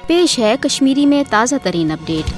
پیش ہے کشمیری میں تازہ ترین اپڈیٹ۔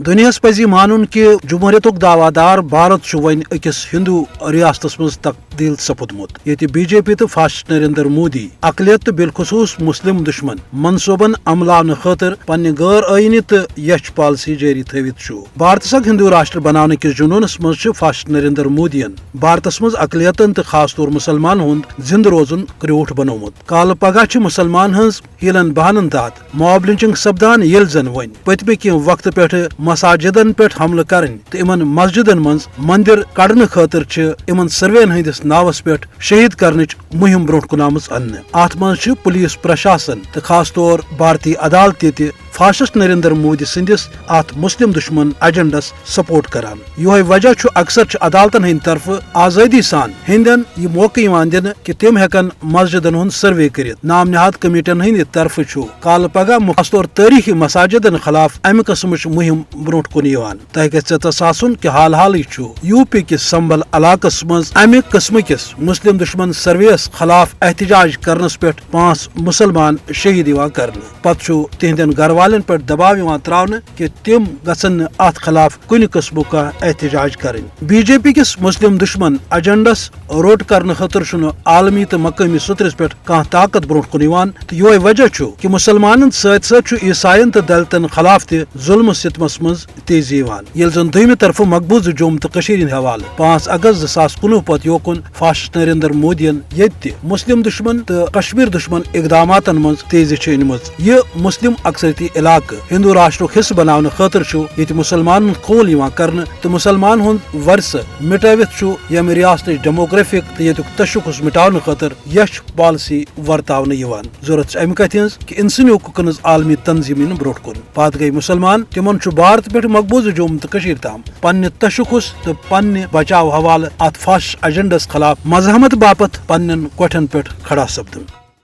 دنیا پزِ مانن کہ جمہوریت دعوی دار بھارت ون اکس ہندو ریاست مز تبدیل سپودمت یہ بی جے پی تو فاسسٹ نریندر مودی اقلیت تو بالخصوص مسلم دشمن منصوبن عملاؤن خاطر پنہ غیر آئینی تو یچھ پالسی جاری تھوت بھارتس اک ہندو راشٹر بنانے کس جنونس مز فاسسٹ نریندر مودین بھارتس مز اقلیتن تو خاص طور مسلمان ہند زند روزن کروٹ بنومت کال پگہ مسلمان ہز ہیلن بہانن تحت موب لنچنگ سپدان یل زن ون پتمہ کی وقت پہ مساجدن پہ حملہ کرن تو ان مسجدن مز مندر کڑنے خاطر ان سروین ہندس ناوس پہ شہید کرنچ مہم برو کن آمت ان ات مز پولیس پرشاسن تو خاص طور بھارتی عدالت تہ فاسسٹ نریندر مودی سندس ات مسلم دشمن ایجنڈس سپورٹ کران یہ وجہ اکثر عدالتن ہند طرف آزادی سان ہندین یہ موقع دن کہ تم ہیکن مسجدن ہند سروے کرت نام نہاد کمیٹین ہند طرف کال پگہ خاص طور تاریخی مساجدن خلاف امہ قسم مہم برو کن تہ گھس آسن کہ حال حالی یو پی کس سمبل علاقس مز امہ قسم کس مسلم دشمن سرویس خلاف احتجاج کرنس پہ 5 مسلمان شہید کرنے پتہ تہندین گھر والن پہ دباؤ تراؤن کہ تم گھن ات خلاف کن قسم کا احتجاج کریں بی جے پی کس مسلم دشمن ایجنڈس روٹ کرنے خاطر عالمی تو مقامی سطرس پہ کھانا طاقت برو کن تو یہ وجہ کہ مسلمان ست عیسائین تو دلتن خلاف تہ ظلم ستمس مز تیزی یل زن دویمہ طرف مقبوضہ جوم تو حوالہ 5 اگست 2019 پتہ یوکن فاسسٹ نریندر مودین یہ مسلم دشمن تو کشمیر دشمن اقدامات مز تیزی انمت یہ مسلم اکثریتی علاقہ ہندو راشٹر حصہ بنانے خاطر یہ مسلمان قول کرنے تو مسلمان ہند ورثہ مٹوت یم ریاست ڈیموگرافک تو یہ تشخص مٹاؤن خاطر یچھ پالسی ورتاؤن ضرورت امہ کتھ ہز کہ انسانی حقوقن عالمی تنظیم برو کن پتہ گئی مسلمان تمن بھارت پہ مقبوضہ جوم تو تام پنہ تشخص تو پنہ بچاؤ حوالہ ات فاسسٹ ایجنڈس خلاف مزاحمت باپت پنن کوٹھن پہ کھڑا سپدن۔